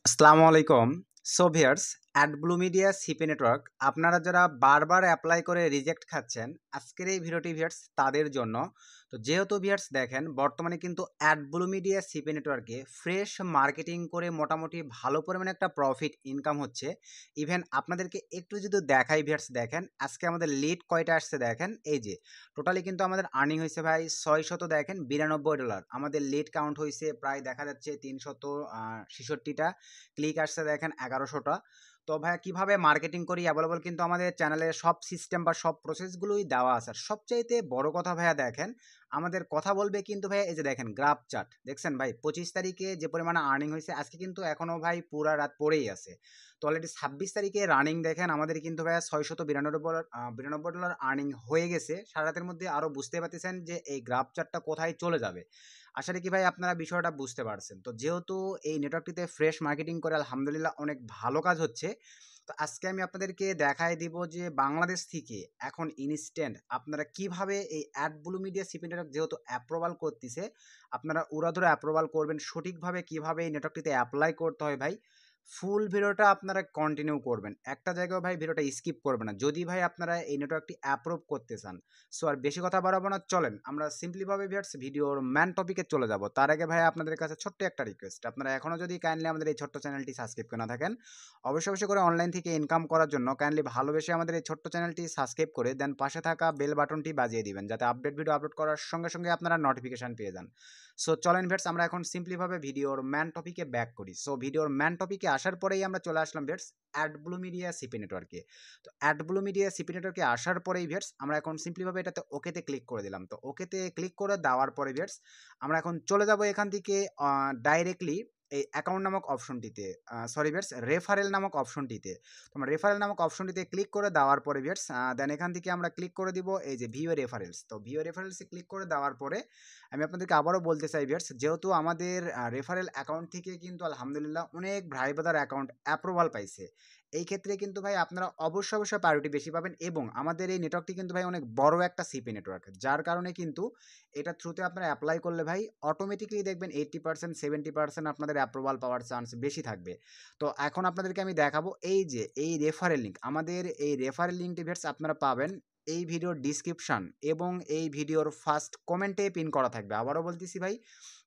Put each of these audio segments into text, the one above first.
আসসালামু আলাইকুম। So viewers, Adblue media CP network আপনারা যারা বারবার অ্যাপ্লাই করে রিজেক্ট খাচ্ছেন, আজকের এই ভিডিওটি ভিউয়ার্স তাদের জন্য। তো যেহেতু ভিউয়ার্স দেখেন বর্তমানে কিন্তু অ্যাডব্লু মিডিয়া সিপি নেটওয়ার্কে ফ্রেশ মার্কেটিং করে মোটামুটি ভালো পরিমাণে একটা প্রফিট ইনকাম হচ্ছে। ইভেন আপনাদেরকে একটু যদি দেখাই ভিউয়ার্স, দেখেন আজকে আমাদের লিড কয়টা আসছে দেখেন। এই যে টোটালি কিন্তু আমাদের আর্নিং হয়েছে ভাই 600 দেখেন $92। আমাদের লিড কাউন্ট হয়েছে প্রায় দেখা যাচ্ছে 366টা। ক্লিক আসছে দেখেন 1100টা। তো ভাইয়া কীভাবে মার্কেটিং করি অ্যাভেলেবল কিন্তু আমাদের চ্যানেলে সব সিস্টেম বা সব প্রসেসগুলোই দেওয়া আছে। আর সবচাইতে বড় কথা ভাইয়া দেখেন, আমাদের কথা বলবে কিন্তু ভাইয়া এই যে দেখেন গ্রাফ চার্ট দেখছেন ভাই, 25 তারিখে যে পরিমাণে আর্নিং হয়েছে আজকে কিন্তু এখনও ভাই পুরা রাত পড়েই আছে। তো অলরেডি 26 তারিখে রানিং দেখেন আমাদের কিন্তু ভাইয়া $692 আর্নিং হয়ে গেছে সারা রাতের মধ্যে। আরও বুঝতে পারতেছেন যে এই গ্রাফ চার্টটা কোথায় চলে যাবে। আশা করি ভাই আপনারা বিষয়টা বুঝতে পারছেন। তো যেহেতু এই নেটওয়ার্কটিতে ফ্রেশ মার্কেটিং করে আলহামদুলিল্লাহ অনেক ভালো কাজ হচ্ছে। তো আজকে আমি আপনাদেরকে দেখায় দিব যে বাংলাদেশ থেকে এখন ইনস্ট্যান্ট আপনারা কিভাবে এই অ্যাডব্লু মিডিয়া সিপি নেটওয়ার্ক যেহেতু অ্যাপ্রুভাল করতেছে, আপনারা উড়াধুরা অ্যাপ্রুভাল করবেন সঠিকভাবে। কিভাবে এই নেটওয়ার্কটিতে অ্যাপ্লাই করতে হয় ভাই, ফুল ভিডিওটা আপনারা কন্টিনিউ করবেন, একটা জায়গায় ভাই ভিডিওটা স্কিপ করবেন না যদি ভাই আপনারা এই নেটওয়ার্কটি অ্যাপ্রুভ করতে চান। সো আর বেশি কথা বাড়াবো না, চলেন আমরা সিম্পলিভাবে ভিউয়ার্স ভিডিওর ম্যান টপিকে চলে যাব। তার আগে ভাই আপনাদের কাছে ছোট্ট একটা রিকোয়েস্ট, আপনারা এখনও যদি কাইন্ডলি আমাদের এই ছোট্ট চ্যানেলটি সাবস্ক্রাইব করে না থাকেন, অবশ্যই অবশ্যই করে অনলাইন থেকে ইনকাম করার জন্য কাইন্ডলি ভালোবেসে আমাদের এই ছোট্ট চ্যানেলটি সাবস্ক্রাইব করে দেন পাশে থাকা বেল বাটনটি বাজিয়ে দিবেন, যাতে আপডেট ভিডিও আপলোড করার সঙ্গে সঙ্গে আপনারা নোটিফিকেশন পেয়ে যান। সো চলেন ভিউয়ার্স আমরা এখন সিম্পলিভাবে ভিডিওর ম্যান টপিকে ব্যাক করি। সো ভিডিওর ম্যান টপিকে আসার পরেই আমরা চলে আসলাম ভিউয়ার্স অ্যাডব্লু মিডিয়া সিপি নেটওয়ার্কে। তো অ্যাডব্লু মিডিয়া সিপি নেটওয়ার্কে আসার পরেই ভিউয়ার্স আমরা এখন সিম্পলিভাবে এটাতে ওকেতে ক্লিক করে দিলাম। তো ওকেতে ক্লিক করে দেওয়ার পরে ভিউয়ার্স আমরা এখন চলে যাব এখান থেকে ডাইরেক্টলি এই অ্যাকাউন্ট নামক অপশনটিতে, সরি ভিউয়ার্স রেফারেল নামক অপশনটিতে। তোমরা রেফারেল নামক অপশনটিতে ক্লিক করে দেওয়ার পরে ভিউয়ার্স দেন এখান থেকে আমরা ক্লিক করে দিব এই যে ভিউ রেফারেলস। তো ভিউ রেফারেলসে ক্লিক করে দেওয়ার পরে আমি আপনাদেরকে আবারও বলতে চাই ভিউয়ার্স, যেহেতু আমাদের রেফারেল অ্যাকাউন্ট থেকে কিন্তু আলহামদুলিল্লাহ অনেক ভাই ব্রাদার অ্যাকাউন্ট অ্যাপ্রুভাল পাইছে। এই ক্ষেত্রে কিন্তু ভাই আপনারা অবশ্যই অবশ্যই প্রায়োরিটি বেশি পাবেন। এবং আমাদের এই নেটওয়ার্কটি কিন্তু ভাই অনেক বড় একটা সিপি নেটওয়ার্ক, যার কারণে কিন্তু এটা থ্রুতে আপনারা অ্যাপ্লাই করলে ভাই অটোমেটিকলি দেখবেন 80% 70% আপনাদের অ্যাপ্রুভাল পাওয়ার চান্স বেশি থাকবে। তো এখন আপনাদেরকে আমি দেখাবো এই যে এই রেফারেল লিঙ্ক, আমাদের এই রেফারেল লিঙ্কটি ভিউয়ার্স আপনারা পাবেন এই ভিডিওর ডিসক্রিপশন এবং এই ভিডিওর ফার্স্ট কমেন্টে পিন করা থাকবে। আবারও বলতেছি ভাই,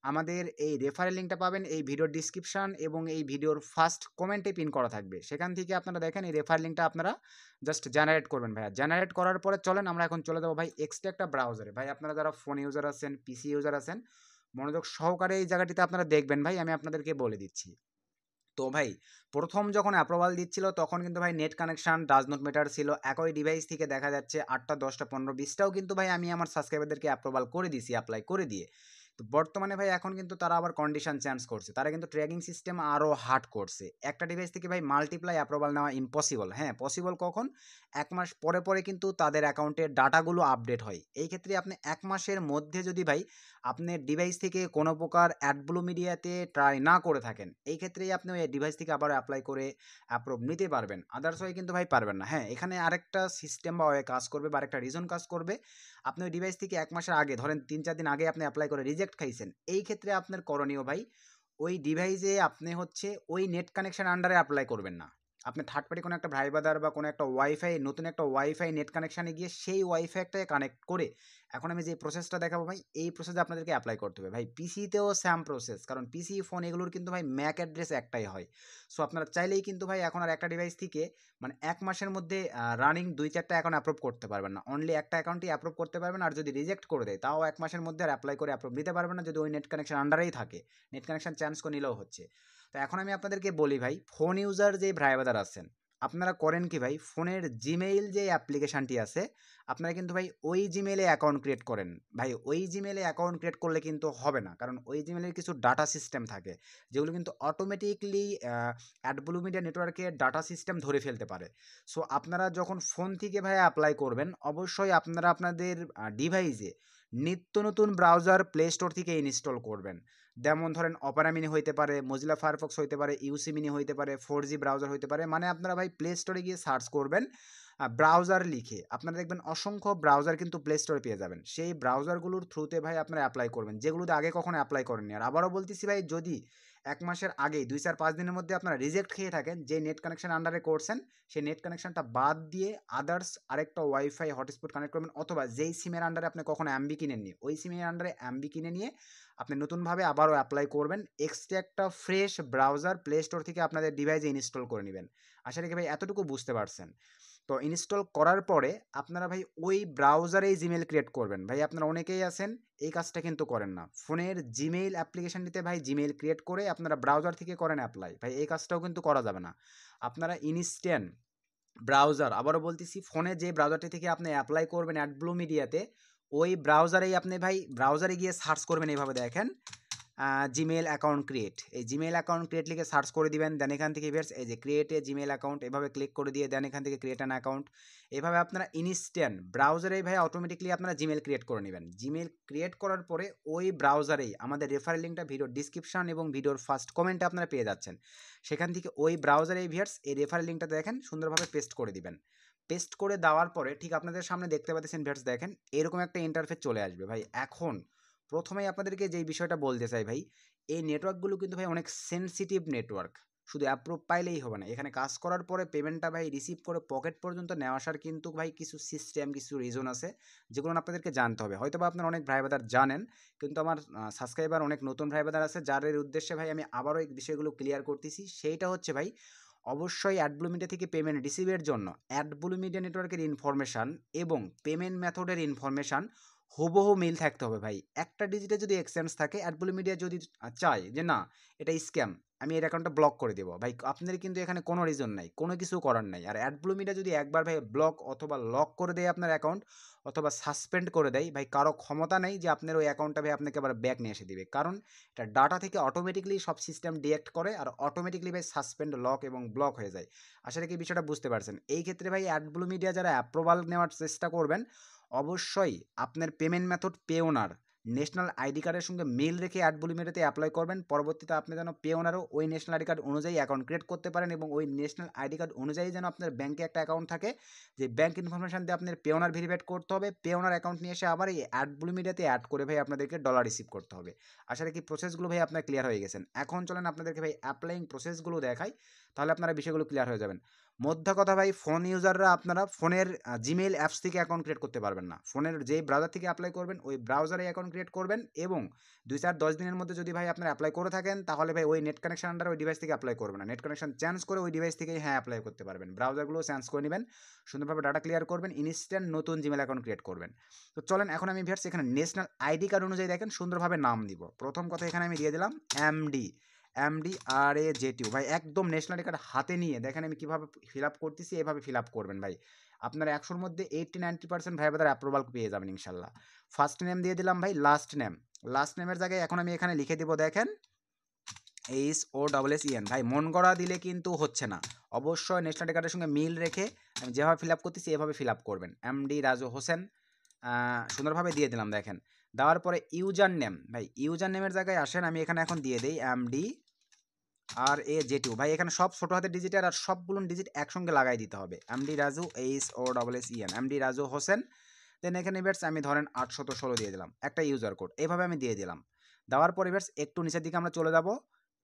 আমাদের এই রেফারেল লিঙ্কটা পাবেন এই ভিডিওর ডিসক্রিপশন এবং এই ভিডিওর ফার্স্ট কমেন্টে পিন করা থাকবে। সেখান থেকে আপনারা দেখেন এই রেফারেল লিঙ্কটা আপনারা জাস্ট জেনারেট করবেন ভাইয়া। জেনারেট করার পরে চলেন আমরা এখন চলে যাবো ভাই এক্সট্রা একটা ব্রাউজারে। ভাই আপনারা যারা ফোন ইউজার আছেন, পিসি ইউজার আছেন, মনোযোগ সহকারে এই জায়গাটিতে আপনারা দেখবেন ভাই, আমি আপনাদেরকে বলে দিচ্ছি। তো ভাই প্রথম যখন অ্যাপ্রুভাল দিচ্ছিল তখন কিন্তু ভাই net connection does not matter ছিল। একই ডিভাইস থেকে দেখা যাচ্ছে 8টা 10টা 15 20টাও কিন্তু ভাই আমি আমার সাবস্ক্রাইবারদেরকে অ্যাপ্রুভাল করে দিয়েছি অ্যাপ্লাই করে দিয়ে। তো বর্তমানে ভাই এখন কিন্তু তারা আবার কন্ডিশন চেঞ্জ করছে, তারা কিন্তু ট্র্যাকিং সিস্টেম আরও হার্ড করছে। একটা ডিভাইস থেকে ভাই মাল্টিপ্লাই অ্যাপ্রুভাল নেওয়া ইম্পসিবল। হ্যাঁ পসিবল কখন, 1 মাস পরে পরে কিন্তু তাদের অ্যাকাউন্টের ডাটাগুলো আপডেট হয়। এই ক্ষেত্রে আপনি 1 মাসের মধ্যে যদি ভাই আপনার ডিভাইস থেকে কোনো প্রকার অ্যাডব্লু মিডিয়াতে ট্রাই না করে থাকেন, এই ক্ষেত্রেই আপনি ওই ডিভাইস থেকে আবার অ্যাপ্লাই করে অ্যাপ্রুভ নিতে পারবেন, আদার্স ওয়ে কিন্তু ভাই পারবেন না। হ্যাঁ এখানে আরেকটা সিস্টেম বা ওয়ে কাজ করবে বা আরেকটা রিজন কাজ করবে। আপনি ওই ডিভাইস থেকে 1 মাসের আগে ধরেন 3-4 দিন আগে আপনি অ্যাপ্লাই করে রিজেক্ট খাইছেন, এই ক্ষেত্রে আপনার করণীয় ভাই ওই ডিভাইসে আপনি হচ্ছে ওই নেট কানেকশন আন্ডারে অ্যাপ্লাই করবেন না। আপনি থার্ড পার্টি কোনো একটা ভাই ব্রাদার বা কোনো একটা ওয়াইফাই, নতুন একটা ওয়াইফাই নেট কানেকশানে গিয়ে সেই ওয়াইফাইটাকে কানেক্ট করে এখন আমি যে প্রসেসটা দেখাবো ভাই এই প্রসেসে আপনাদেরকে অ্যাপ্লাই করতে হবে। ভাই পিসিতেও সেম প্রসেস, কারণ পিসি ফোন এগুলোর কিন্তু ভাই ম্যাক অ্যাড্রেস একটাই হয়। সো আপনারা চাইলেই কিন্তু ভাই এখন আর একটা ডিভাইস থেকে মানে 1 মাসের মধ্যে রানিং 2-4টা অ্যাকাউন্ট অ্যাপ্রুভ করতে পারবেন না, অনলি একটা অ্যাকাউন্টই অ্যাপ্রুভ করতে পারবেন। আর যদি রিজেক্ট করে দেয় তাও 1 মাসের মধ্যে আর অ্যাপ্লাই করে অ্যাপ্রুভ নিতে পারবেন না, যদি ওই নেট কানেকশন আন্ডারেই থাকে। নেট কানেকশন চেঞ্জ করে নিলেও হচ্ছে। তো এখন আমি আপনাদেরকে বলি ভাই, ফোন ইউজার যে ভাই ব্রাদার আছেন আপনারা করেন কি ভাই, ফোনের জিমেইল যে অ্যাপ্লিকেশানটি আছে আপনারা কিন্তু ভাই ওই জিমেইলে অ্যাকাউন্ট ক্রিয়েট করেন। ভাই ওই জিমেইলে অ্যাকাউন্ট ক্রিয়েট করলে কিন্তু হবে না, কারণ ওই জিমেইলের কিছু ডাটা সিস্টেম থাকে যেগুলো কিন্তু অটোমেটিকলি অ্যাডব্লু মিডিয়া নেটওয়ার্কের ডাটা সিস্টেম ধরে ফেলতে পারে। সো আপনারা যখন ফোন থেকে ভাই অ্যাপ্লাই করবেন অবশ্যই আপনারা আপনাদের ডিভাইসে নিত্য নতুন ব্রাউজার প্লে স্টোর থেকে ইনস্টল করবেন। যেমন ধরেন অপেরা মিনি হইতে পারে, মজিলা ফায়ারফক্স হইতে পারে, ইউসি মিনি হইতে পারে, 4G ব্রাউজার হইতে পারে। মানে আপনারা ভাই প্লে স্টোরে গিয়ে সার্চ করবেন ব্রাউজার লিখে, আপনারা দেখবেন অসংখ্য ব্রাউজার কিন্তু প্লে স্টোরে পেয়ে যাবেন। সেই ব্রাউজারগুলোর থ্রুতে ভাই আপনারা অ্যাপ্লাই করবেন, যেগুলোতে আগে কখনো অ্যাপ্লাই করেননি। আর আবারও বলতেছি ভাই, যদি 1 মাসের আগেই 2-4-5 দিনের মধ্যে আপনারা রিজেক্ট খেয়ে থাকেন, যে নেট কানেকশন আন্ডারে করছেন সেই নেট কানেকশনটা বাদ দিয়ে আদার্স আরেকটা ওয়াইফাই হটস্পট কানেক্ট করবেন, অথবা যেই সিমের আন্ডারে আপনি কখনো এমবি কিনেননি ওই সিমের আন্ডারে এমবি কিনে নিয়ে আপনি নতুনভাবে আবারও অ্যাপ্লাই করবেন। এক্সট্রা একটা ফ্রেশ ব্রাউজার প্লে স্টোর থেকে আপনাদের ডিভাইসে ইনস্টল করে নেবেন। আশা রাখি ভাই এতটুকু বুঝতে পারছেন। তো ইনস্টল করার পরে আপনারা ভাই ওই ব্রাউজারেই জিমেল ক্রিয়েট করবেন। ভাই আপনারা অনেকেই আছেন এই কাজটা কিন্তু করেন না, ফোনের জিমেইল অ্যাপ্লিকেশনটিতে ভাই জিমেইল ক্রিয়েট করে আপনারা ব্রাউজার থেকে করেন অ্যাপ্লাই। ভাই এই কাজটাও কিন্তু করা যাবে না। আপনারা ইনস্ট্যান্ট ব্রাউজার, আবারও বলতেছি, ফোনে যে ব্রাউজারটি থেকে আপনি অ্যাপ্লাই করবেন অ্যাডব্লু মিডিয়াতে, ওই ব্রাউজারেই আপনি ভাই ব্রাউজারে গিয়ে সার্চ করবেন। এইভাবে দেখেন জিমেল অ্যাকাউন্ট ক্রিয়েট, এই জিমেল অ্যাকাউন্ট ক্রিয়েট লিখে সার্চ করে দিবেন। দেন এখান থেকে ভিউয়ার্স এই যে ক্রিয়েট এ জিমেল অ্যাকাউন্ট এভাবে ক্লিক করে দিয়ে দেন এখান থেকে ক্রিয়েট অ্যান অ্যাকাউন্ট। এভাবে আপনারা ইনস্ট্যান্ট ব্রাউজারেই ভাই অটোমেটিকলি আপনারা জিমেল ক্রিয়েট করে নেবেন। জিমেল ক্রিয়েট করার পরে ওই ব্রাউজারেই আমাদের রেফারেল লিঙ্কটা ভিডিওর ডিসক্রিপশন এবং ভিডিওর ফার্স্ট কমেন্টে আপনারা পেয়ে যাচ্ছেন। সেখান থেকে ওই ব্রাউজারেই ভিউয়ার্স এই রেফারেল লিঙ্কটা দেখেন সুন্দরভাবে পেস্ট করে দিবেন। পেস্ট করে দেওয়ার পরে ঠিক আপনাদের সামনে দেখতে পাচ্ছেন ভিউয়ার্স, দেখেন এরকম একটা ইন্টারফেস চলে আসবে। ভাই এখন প্রথমেই আপনাদেরকে যেই বিষয়টা বলতে চাই ভাই, এই নেটওয়ার্কগুলো কিন্তু ভাই অনেক সেনসিটিভ নেটওয়ার্ক। শুধু অ্যাপ্রুভ পাইলেই হবে না, এখানে কাজ করার পরে পেমেন্টটা ভাই রিসিভ করে পকেট পর্যন্ত নেওয়া আসার কিন্তু ভাই কিছু সিস্টেম, কিছু রিজন আছে যেগুলো আপনাদেরকে জানতে হবে। হয়তো বা আপনারা অনেক ভাই ব্রাদার জানেন, কিন্তু আমার সাবস্ক্রাইবার অনেক নতুন ভাই ব্রাদার আছে, যার উদ্দেশ্যে ভাই আমি আবারও এই বিষয়গুলো ক্লিয়ার করতেছি। সেইটা হচ্ছে ভাই, অবশ্যই অ্যাডব্লু মিডিয়া থেকে পেমেন্ট রিসিভের জন্য অ্যাডব্লু মিডিয়া নেটওয়ার্কের ইনফরমেশান এবং পেমেন্ট মেথডের ইনফরমেশান হুবহু মিল থাকতে হবে ভাই। একটা ডিজিটে যদি এক্সচেঞ্জ থাকে, অ্যাডব্লু মিডিয়া যদি চায় যে না এটা স্ক্যাম, আমি এর অ্যাকাউন্টটা ব্লক করে দেবো, ভাই আপনাদের কিন্তু এখানে কোনো রিজন নাই, কোনো কিছু করার নাই। আর অ্যাডব্লু মিডিয়া যদি একবার ভাই ব্লক অথবা লক করে দেয় আপনার অ্যাকাউন্ট, অথবা সাসপেন্ড করে দেয়, ভাই কারো ক্ষমতা নেই যে আপনার ওই অ্যাকাউন্টটা ভাই আপনাকে আবার ব্যাক নিয়ে এসে দিবে। কারণ এটা ডাটা থেকে অটোমেটিকলি সব সিস্টেম ডিএক্ট করে আর অটোমেটিকলি ভাই সাসপেন্ড, লক এবং ব্লক হয়ে যায়। আশা রাখি বিষয়টা বুঝতে পারছেন। এই ক্ষেত্রে ভাই অ্যাডব্লু মিডিয়া যারা অ্যাপ্রুভাল নেওয়ার চেষ্টা করবেন, অবশ্যই আপনার পেমেন্ট মেথড পে ওনার ন্যাশনাল আইডি কার্ডের সঙ্গে মিল রেখে অ্যাডব্লু মিডিয়াতে অ্যাপ্লাই করবেন। পরবর্তীতে আপনি যেন পে ওনারও ওই ন্যাশনাল আইডি কার্ড অনুযায়ী অ্যাকাউন্ট ক্রিয়েট করতে পারেন, এবং ওই ন্যাশনাল আইডি কার্ড অনুযায়ী যেন আপনার ব্যাংকে একটা অ্যাকাউন্ট থাকে, যে ব্যাংক ইনফরমেশন দিয়ে আপনার পে ওনার ভেরিফাইড করতে হবে। পে ওনার অ্যাকাউন্ট নিয়ে এসে আবার এই অ্যাডব্লু মিডিয়াতে অ্যাড করে ভাই আপনাদেরকে ডলার রিসিভ করতে হবে। আশা রাখি প্রসেসগুলো ভাই আপনার ক্লিয়ার হয়ে গেছেন। এখন চলেন আপনাদেরকে ভাই অ্যাপ্লাইং প্রসেসগুলো দেখাই, তাহলে আপনারা বিষয়গুলো ক্লিয়ার হয়ে যাবেন। মধ্যে কথা ভাই, ফোন ইউজাররা আপনারা ফোনের জিমেইল অ্যাপস থেকে অ্যাকাউন্ট ক্রিয়েট করতে পারবেন না। ফোনের যেই ব্রাউজার থেকে অ্যাপ্লাই করবেন ওই ব্রাউজারে অ্যাকাউন্ট ক্রিয়েট করবেন, এবং 2-4-10 দিনের মধ্যে যদি ভাই আপনারা অ্যাপ্লাই করে থাকেন, তাহলে ভাই ওই নেট কানেকশন আন্ডারে ওই ডিভাইস থেকে অ্যাপ্লাই করবেন না। নেট কানেকশন চেঞ্জ করে ওই ডিভাইস থেকেই হ্যাঁ অ্যাপ্লাই করতে পারবেন। ব্রাউজারগুলো চেঞ্জ করে নেবেন, সুন্দরভাবে ডাটা ক্লিয়ার করবেন, ইনস্ট্যান্ট নতুন জিমেল অ্যাকাউন্ট ক্রিয়েট করবেন। তো চলেন এখন আমি ভিউয়ার্স এখানে ন্যাশনাল আইডি কার্ড অনুযায়ী দেখেন সুন্দরভাবে নাম দিব। প্রথম কথা এখানে আমি দিয়ে দিলাম MDRAJTU ভাই, একদম ন্যাশনাল আইডি কার্ড হাতে নিয়ে দেখেন আমি কীভাবে ফিল আপ করতেছি, এভাবে ফিল আপ করবেন ভাই। আপনারা 100-র মধ্যে 80-90% ভাই আপনারা অ্যাপ্রুভাল পেয়ে যাবেন ইনশাল্লাহ। ফার্স্ট নেম দিয়ে দিলাম ভাই, লাস্ট নেমের জায়গায় এখন আমি এখানে লিখে দিব দেখেন HOSSEN। ভাই মন গড়া দিলে কিন্তু হচ্ছে না, অবশ্যই ন্যাশনাল আইডি কার্ডের সঙ্গে মিল রেখে আমি যেভাবে ফিল আপ করতেছি এভাবে ফিল আপ করবেন। MD রাজু হোসেন সুন্দরভাবে দিয়ে দিলাম দেখেন। দেওয়ার পরে ইউজার নেম, ভাই ইউজার নেমের জায়গায় আসেন, আমি এখানে এখন দিয়ে দিই MDRAJTU ভাই, এখানে সব ছোটো হাতের ডিজিটের আর সবগুলো ডিজিট একসঙ্গে লাগাই দিতে হবে। MD Raju HOSSEN, MD Raju Hossain. দেন এখানে এবারে আমি ধরেন 816 দিয়ে দিলাম, একটা ইউজার কোড এইভাবে আমি দিয়ে দিলাম। দেওয়ার পর এবারে একটু নিচের দিকে আমরা চলে যাব,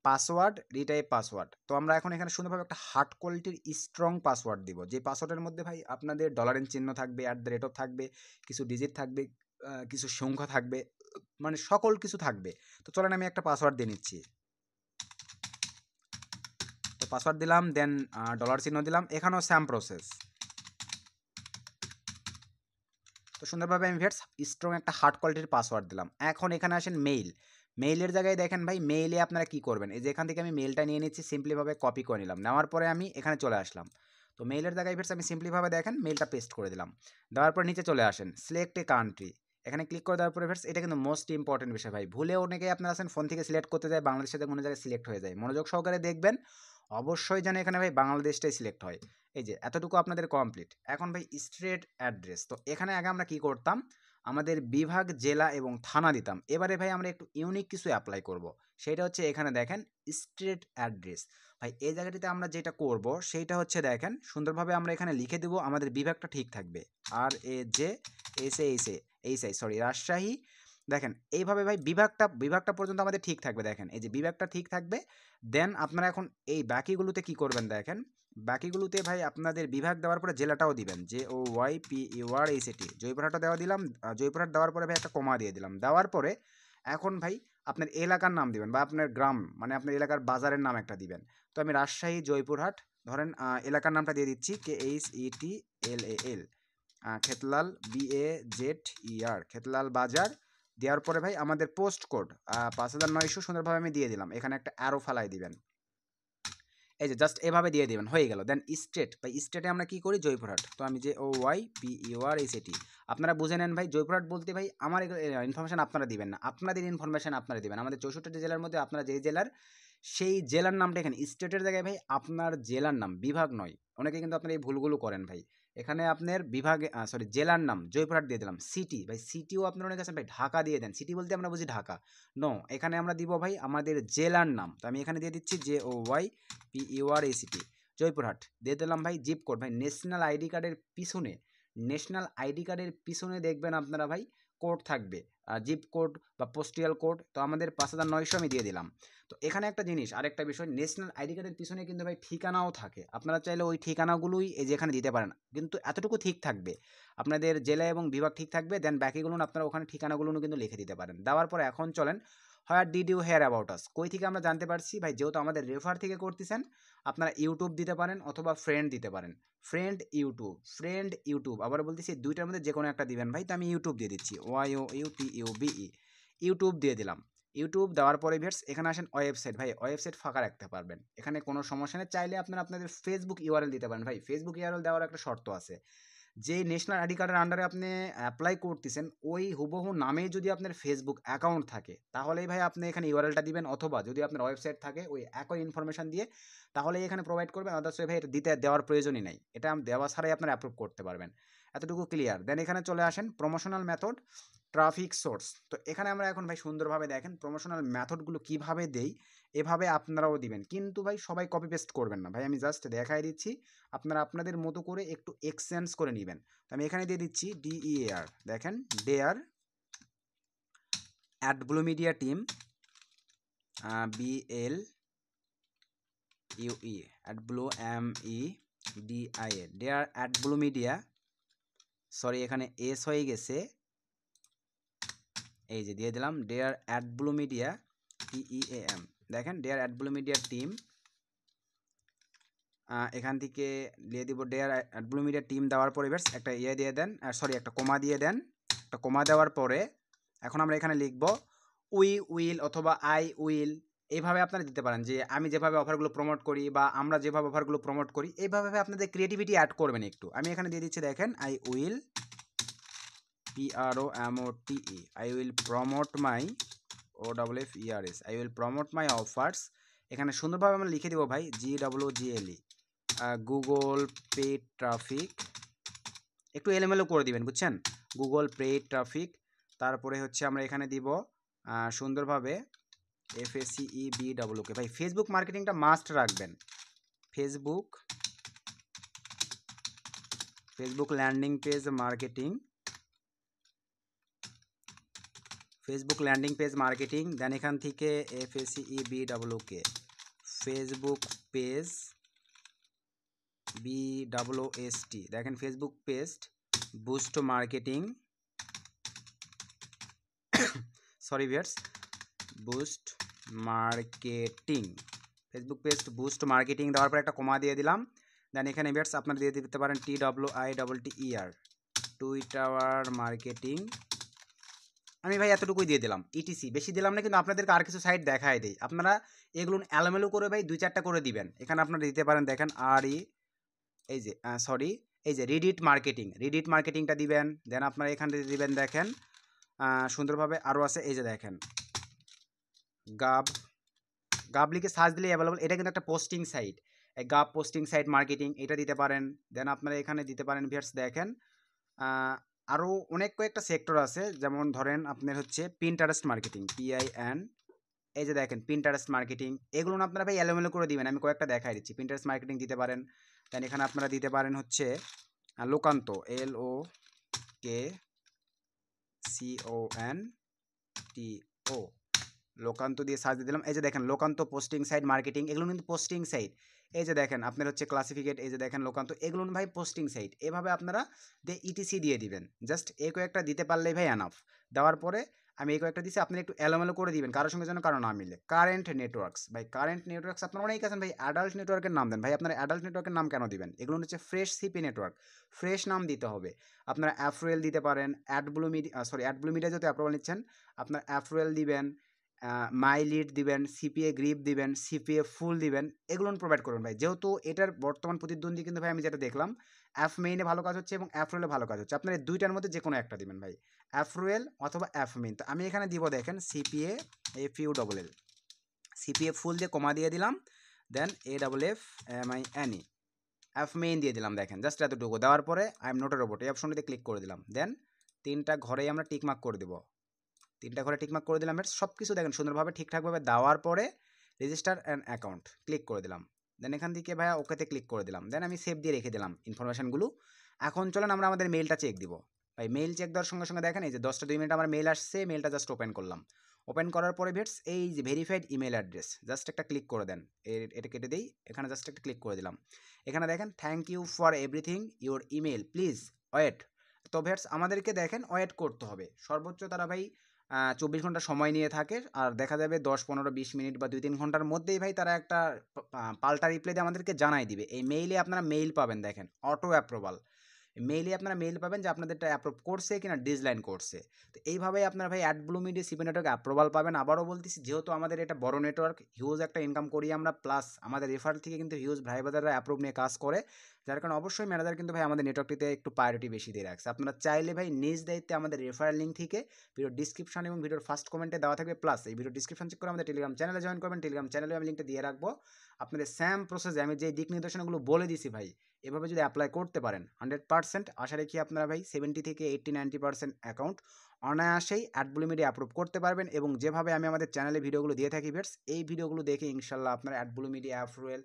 পাসওয়ার্ড রিটাইপ পাসওয়ার্ড। তো আমরা এখন এখানে সুন্দরভাবে একটা হার্ড কোয়ালিটির স্ট্রং পাসওয়ার্ড দিব, যে পাসওয়ার্ডের মধ্যে ভাই আপনাদের ডলারের চিহ্ন থাকবে, @ থাকবে, কিছু ডিজিট থাকবে, কিছু সংখ্যা থাকবে, মানে সকল কিছু থাকবে। তো চলেন আমি একটা পাসওয়ার্ড দিয়ে নিচ্ছি। তো পাসওয়ার্ড দিলাম, দেন ডলার চিহ্ন দিলাম, এখানেও সেম প্রসেস। তো সুন্দরভাবে আমি ভিউয়ার্স স্ট্রং একটা হার্ড কোয়ালিটির পাসওয়ার্ড দিলাম। এখন এখানে আসেন মেইলের জায়গায় দেখেন ভাই, মেইলে আপনারা কি করবেন, এই যে এখান থেকে আমি মেইলটা নিয়ে নিচ্ছি, সিম্পলিভাবে কপি করে নিলাম। নেওয়ার পরে আমি এখানে চলে আসলাম। তো মেইলের জায়গায় ভিউয়ার্স আমি সিম্পলিভাবে দেখেন মেইলটা পেস্ট করে দিলাম। দেওয়ার পর নিচে চলে আসেন, সিলেক্ট এ কান্ট্রি, এখানে ক্লিক করে দেওয়ার পরে ভিউয়ার্স এটা কিন্তু মোস্ট ইম্পর্টেন্ট বিষয় ভাই, ভুলে অনেকেই আপনারা আছেন ফোন থেকে সিলেক্ট করতে যায় বাংলাদেশের কোনো জায়গায় সিলেক্ট হয়ে যায়। মনোযোগ সহকারে দেখবেন, অবশ্যই যেন এখানে ভাই বাংলাদেশটাই সিলেক্ট হয়। এই যে এতটুকু আপনাদের কমপ্লিট। এখন ভাই স্ট্রেট অ্যাড্রেস, তো এখানে আগে আমরা কি করতাম, আমাদের বিভাগ, জেলা এবং থানা দিতাম। এবারে ভাই আমরা একটু ইউনিক কিছু অ্যাপ্লাই করব, সেটা হচ্ছে এখানে দেখেন স্ট্রেট অ্যাড্রেস। ভাই এই জায়গাটিতে আমরা যেটা করব সেইটা হচ্ছে দেখেন সুন্দরভাবে আমরা এখানে লিখে দেবো, আমাদের বিভাগটা ঠিক থাকবে RAJSAI, রাজশাহী, দেখেন এইভাবে ভাই বিভাগটা পর্যন্ত আমাদের ঠিক থাকবে। দেখেন এই যে বিভাগটা ঠিক থাকবে, দেন আপনারা এখন এই বাকিগুলোতে কি করবেন দেখেন, বাকিগুলোতে ভাই আপনাদের বিভাগ দেওয়ার পরে জেলাটাও দিবেন, JOYPURHAT, জয়পুরহাটটা দেওয়া দিলাম। জয়পুরহাট দেওয়ার পরে ভাই একটা কমা দিয়ে দিলাম, দেওয়ার পরে এখন ভাই আপনার এলাকার নাম দিবেন বা আপনার গ্রাম মানে আপনার এলাকার বাজারের নাম একটা দিবেন। তো আমি রাজশাহী জয়পুরহাট ধরেন এলাকার নামটা দিয়ে দিচ্ছি KHETLAL, খেতলাল BAZER, খেতলাল বাজার। দেওয়ার পরে ভাই আমাদের পোস্ট কোড 5900 সুন্দরভাবে আমি দিয়ে দিলাম, এখানে একটা অ্যারো ফালাই দিবেন, এই যে জাস্ট এভাবে দিয়ে দিবেন, হয়ে গেল। দেন স্টেট, ভাই স্টেটে আমরা কি করি, জয়পুরহাট। তো আমি JOYPURHAT, আপনারা বুঝে নেন ভাই, জয়পুরহাট বলতে ভাই আমার ইনফরমেশন আপনারা দিবেন না, আপনাদের ইনফরমেশন আপনারা দিবেন। আমাদের 64টি জেলার মধ্যে আপনারা যেই জেলার, সেই জেলার নামটা এখানে স্টেটের জায়গায় ভাই আপনার জেলার নাম, বিভাগ নয়। অনেকে কিন্তু আপনারা এই ভুলগুলো করেন ভাই, এখানে আপনার বিভাগে জেলার নাম জয়পুরহাট দিয়ে দিলাম। সিটি, ভাই সিটিও আপনারা অনেক আছেন ভাই ঢাকা দিয়ে দেন, সিটি বলতে আমরা বুঝি ঢাকা, নো, এখানে আমরা দিব ভাই আমাদের জেলার নাম। তো আমি এখানে দিয়ে দিচ্ছি JOYPURHAT, জয়পুরহাট দিয়ে দিলাম ভাই। জিপ কোড, ভাই ন্যাশনাল আইডি কার্ডের পিছনে, ন্যাশনাল আইডি কার্ডের পিছনে দেখবেন আপনারা ভাই কোড থাকবে, জিপ কোড বা পোস্টিয়াল কোড। তো আমাদের 5900 আমি দিয়ে দিলাম। তো এখানে একটা জিনিস, আরেকটা বিষয়, ন্যাশনাল আইডি কার্ডের পিছনে কিন্তু ভাই ঠিকানাও থাকে, আপনারা চাইলে ওই ঠিকানাগুলোই এই যেখানে দিতে পারেন, কিন্তু এতটুকু ঠিক থাকবে, আপনাদের জেলা এবং বিভাগ ঠিক থাকবে। দেন বাকিগুলো আপনারা ওখানে ঠিকানাগুলো কিন্তু লিখে দিতে পারেন। দেওয়ার পরে এখন চলেন, what did you hear about us, কই থেকে আমরা জানতে পারছি ভাই, যেহেতু আমাদের রেফার থেকে করতেছেন, আপনারা ইউটিউব দিতে পারেন অথবা ফ্রেন্ড দিতে পারেন। ফ্রেন্ড ইউটিউব, আবার বলতেছি দুইটার মধ্যে যে কোনো একটা দিবেন ভাই। তো আমি ইউটিউব দিয়ে দিচ্ছি, YOUTUBE, ইউটিউব দিয়ে দিলাম। ইউটিউব দেওয়ার পরে ভিউয়ার্স এখানে আসেন ওয়েবসাইট, ভাই ওয়েবসাইট ফাঁকা রাখতে পারবেন, এখানে কোনো সমস্যা নেই। চাইলে আপনারা আপনাদের ফেসবুক ইউআরএল দিতে পারেন। ভাই ফেসবুক ইউআরএল দেওয়ার একটা শর্ত আছে, যে ন্যাশনাল আইডি কার্ডের আন্ডারে আপনি অ্যাপ্লাই করতেছেন, ওই হুবহু নামেই যদি আপনার ফেসবুক অ্যাকাউন্ট থাকে, তাহলেই ভাই আপনি এখানে ইউআরএলটা দিবেন, অথবা যদি আপনার ওয়েবসাইট থাকে ওই একই ইনফরমেশন দিয়ে তাহলে এখানে প্রোভাইড করবেন। আদার্স ভাই এটা দেওয়ার প্রয়োজনই নাই, এটা দেওয়া ছাড়াই আপনারা অ্যাপ্রুভ করতে পারবেন। এতটুকু ক্লিয়ার। দেন এখানে চলে আসেন প্রমোশনাল মেথড, ট্রাফিক সোর্স। তো এখানে আমরা এখন ভাই সুন্দরভাবে দেখেন প্রমোশনাল মেথডগুলো কিভাবে দেই, এভাবে আপনারাও দিবেন, কিন্তু ভাই সবাই কপি পেস্ট করবেন না ভাই, আমি জাস্ট দেখাই দিচ্ছি, আপনারা আপনাদের মতো করে একটু এক্সচেঞ্জ করে নেবেন। তো আমি এখানে দিয়ে দিচ্ছি DEAR, দেখেন DEAR at blue media team, BLUE at blue MEDIA, DEAR at blue media, sorry এখানে এস হয়ে গেছে, এই যে দিয়ে দিলাম DEAR at blue media TEAM, দেখেন DEAR at blue media team, এখান থেকে দিয়ে দিব DEAR at blue media team. দেওয়ার পরে একটা ইয়ে দিয়ে দেন, সরি একটা কমা দিয়ে দেন। একটা কমা দেওয়ার পরে এখন আমরা এখানে লিখব উই উইল অথবা আই উইল, এইভাবে আপনারা দিতে পারেন, যে আমি যেভাবে অফারগুলো প্রমোট করি বা আমরা যেভাবে অফারগুলো প্রমোট করি, এইভাবে আপনাদের ক্রিয়েটিভিটি অ্যাড করবেন একটু। আমি এখানে দিয়ে দিচ্ছি, দেখেন I will PROMOTE, I will promote my OFFERS, I will promote my offers. এখানে সুন্দরভাবে আমরা লিখে দেবো ভাই GWGLE, গুগল পেইড ট্রাফিক, একটু এলোমেলো করে দিবেন বুঝছেন, গুগল পেইড ট্রাফিক। তারপরে হচ্ছে আমরা এখানে দিব সুন্দরভাবে FACEBWK, ভাই ফেসবুক মার্কেটিংটা মাস্ট রাখবেন, Facebook landing page marketing, Facebook landing page marketing. Then এখান থেকে FACEBWK, ফেসবুক পেজ BWST, দেখেন Facebook page boost marketing, sorry viewers, boost marketing, Facebook page boost marketing. দেওয়ার পর একটা কমা দিয়ে দিলাম। দেন এখানে ভিউয়ার্স আপনারা দিয়ে দিতে পারেন TWITTER, টুইটার মার্কেটিং। আমি ভাই এতটুকুই দিয়ে দিলাম, ETC বেশি দিলাম না, কিন্তু আপনাদেরকে আর কিছু সাইট দেখায় দেই, আপনারা এগুলো এলোমেলো করে ভাই 2-4টা করে দিবেন। এখানে আপনারা দিতে পারেন, দেখেন এই যে এই যে রিডিট মার্কেটিংটা দিবেন। দেন আপনারা এখানে দিবেন, দেখেন সুন্দরভাবে আরও আছে, এই যে দেখেন গাব লিখে সার্চ দিলে অ্যাভেলেবল, এটা কিন্তু একটা পোস্টিং সাইট, গাব পোস্টিং সাইট মার্কেটিং, এটা দিতে পারেন। দেন আপনারা এখানে দিতে পারেন ভিউয়ার্স, দেখেন আরও অনেক কয়েকটা সেক্টর আছে, যেমন ধরেন আপনার হচ্ছে পিন্টারেস্ট মার্কেটিং, PIN, এই যে দেখেন পিন্টারেস্ট মার্কেটিং, এগুলো আপনারা ভাই এলোমেলো করে দিবেন, আমি কয়েকটা দেখাই দিচ্ছি। পিন্টারেস্ট মার্কেটিং দিতে পারেন। দেন এখানে আপনারা দিতে পারেন হচ্ছে লোকান্ত, LOKCON, ও লোকান্ত দিয়ে সার্চ দিয়ে দিলাম। এই যে দেখেন লোকান্ত পোস্টিং সাইট মার্কেটিং, এগুলো কিন্তু পোস্টিং সাইট। এই যে দেখেন আপনার হচ্ছে ক্লাসিফিকেট, এই যে দেখেন লোকান্ত, এগুলো ভাই পোস্টিং সাইট। এভাবে আপনারা ইটিসি দিয়ে দিবেন। জাস্ট এই কয়েকটা দিতে পারলেই ভাই এনাফ। দেওয়ার পরে আমি এই কয়েকটা দিচ্ছি, আপনি একটু এলোমেলো করে দিবেন কারোর সঙ্গে যেন কারো না মিলে। কারেন্ট নেটওয়ার্কস, ভাই কারেন্ট নেটওয়ার্কস আপনারা অনেক আছেন ভাই অ্যাডাল্ট নেটওয়ার্কের নাম দেন। ভাই আপনারা অ্যাডাল্ট নেটওয়ার্কের নাম কেন দিবেন? এগুলো হচ্ছে ফ্রেশ সিপি নেটওয়ার্ক, ফ্রেশ নাম দিতে হবে। আপনারা অ্যাফরুয়েল দিতে পারেন, অ্যাডব্লু মিডিয়া, সরি অ্যাডব্লু মিডিয়া যত অ্যাপ্রুভাল নিচ্ছেন আপনার অ্যাফরুয়েল দিবেন, মাই লিড দিবেন, সিপিএ গ্রিপ দিবেন, সিপিএ ফুল দিবেন, এগুলো প্রোভাইড করবেন ভাই। যেহেতু এটার বর্তমান প্রতিদ্বন্দ্বী কিন্তু ভাই আমি যেটা দেখলাম অ্যাফ মেইনে ভালো কাজ হচ্ছে এবং অ্যাফরুয়েলে ভালো কাজ হচ্ছে। আপনার এই দুইটার মধ্যে যে কোনো একটা দিবেন ভাই, অ্যাফরুয়েল অথবা অ্যাফ মেইন। তো আমি এখানে দিব দেখেন সিপিএ FULL, সিপিএ ফুল দিয়ে কমা দিয়ে দিলাম, দেন AFFMINE অ্যাফ মেইন দিয়ে দিলাম। দেখেন জাস্ট এতটুকু দেওয়ার পরে I am not a robot এই অপশনটিতে ক্লিক করে দিলাম। দেন তিনটা ঘরেই আমরা টিকমার্ক করে দেবো, তিনটা ঘরে টিকমার্ক করে দিলাম। সব কিছু দেখেন সুন্দরভাবে ঠিকঠাকভাবে দেওয়ার পরে রেজিস্টার অ্যান অ্যাকাউন্ট ক্লিক করে দিলাম। দেন এখান থেকে ভাইয়া ওকেতে ক্লিক করে দিলাম। দেন আমি সেভ দিয়ে রেখে দিলাম ইনফরমেশনগুলো। এখন চলেন আমরা আমাদের মেইলটা চেক দিব। ভাই মেইল চেক দেওয়ার সঙ্গে সঙ্গে দেখেন এই যে 10টা 2 মিনিট আমার মেইল আসছে, মেইলটা জাস্ট ওপেন করলাম। ওপেন করার পরে ভিটস এই যে ভেরিফাইড ইমেল অ্যাড্রেস, জাস্ট একটা ক্লিক করে দেন। এটা কেটে দিই, এখানে জাস্ট একটা ক্লিক করে দিলাম। এখানে দেখেন thank you for everything your email please wait. তো ভিটস আমাদেরকে দেখেন ওয়েট করতে হবে সর্বোচ্চ তারা ভাই 24 ঘন্টা সময় নিয়ে থাকে। আর দেখা যাবে 10, 15, 20 মিনিট বা 2-3 ঘন্টার মধ্যেই ভাই তারা একটা পাল্টা রিপ্লাই দিয়ে আমাদেরকে জানাই দিবে। এই মেইলে আপনারা মেইল পাবেন দেখেন অটো অ্যাপ্রুভাল, মেইলে আপনারা মেইল পাবেন যে আপনাদেরটা অ্যাপ্রুভ করছে কিনা ডিসলাইন করছে। তো এইভাবেই আপনারা ভাই অ্যাডব্লু মিডিয়া সিপি নেটওয়ার্ক অ্যাপ্রুভাল পাবেন। আবারও বলতেছি যেহেতু আমাদের এটা বড় নেটওয়ার্ক, হিউজ একটা ইনকাম করি আমরা, প্লাস আমাদের রেফার থেকে কিন্তু হিউজ ভাই বাজাররা অ্যাপ্রুভ নিয়ে কাজ করে, যার কারণে অবশ্যই ম্যানেজার কিন্তু ভাই আমাদের নেটওয়ার্কটিতে একটু প্রায়োরিটি বেশি দিয়ে রাখছে। আপনারা চাইলে ভাই নিজ দায়িত্বে আমাদের রেফারেল লিঙ্ক থেকে ভিডিও ডিসক্রিপশন এবং ভিডিওর ফার্স্ট কমেন্টে দেওয়া থাকবে, প্লাস এই ভিডিও ডিসক্রিপশন চেক করে আমাদের টেলিগ্রাম চ্যানেলে জয়েন করবেন। টেলিগ্রাম চ্যানেলে আমি লিঙ্কটা দিয়ে রাখবো। আপনাদের সেম প্রসেসে আমি যে দিক নির্দেশনাগুলো বলে দিছি ভাই এভাবে যদি অ্যাপ্লাই করতে পারেন 100% আশা রাখি আপনারা ভাই 70 থেকে 80-90% অ্যাকাউন্ট অনায়াসেই অ্যাডব্লু মিডিয়া অ্যাপ্রুভ করতে পারবেন। এবং যেভাবে আমি আমাদের চ্যানেলে ভিডিওগুলো দিয়ে থাকি ভিউয়ার্স, এই ভিডিওগুলো দেখে ইনশাল্লাহ আপনারা অ্যাডব্লু মিডিয়া, অ্যাফরুয়েল,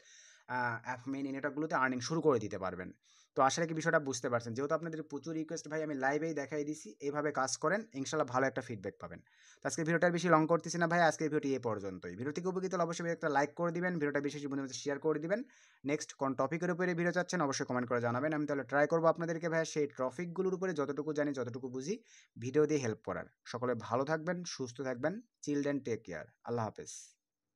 অ্যাপ মেইন নেটওয়ার্কগুলোতে আর্নিং শুরু করে দিতে পারবেন। তো আশা রাখি বিষয়টা বুঝতে পারছেন। যেহেতু আপনাদের প্রচুর রিকোয়েস্ট ভাই আমি লাইভেই দেখাই দিছি, এইভাবে কাজ করেন ইনশাল্লাহ ভালো একটা ফিডব্যাক পাবেন। তো আজকে ভিডিওটা বেশি লং করতেছি না ভাই, আজকে ভিডিওটি এ পর্যন্তই। ভিডিও থেকে উপকৃত হলে অবশ্যই একটা লাইক করে দিবেন, ভিডিওটা বেশি বন্ধুদের মধ্যে শেয়ার করে দিবেন। নেক্সট কোন টপিকের উপরে ভিডিও চাচ্ছেন অবশ্যই কমেন্ট করে জানাবেন। আমি তাহলে ট্রাই করবো আপনাদেরকে ভাই সেই টপিকগুলোর উপরে যতটুকু জানি যতটুকু বুঝি ভিডিও দিয়ে হেল্প করার। সকলে ভালো থাকবেন, সুস্থ থাকবেন, চিলড্রেন টেক কেয়ার, আল্লাহ হাফেজ।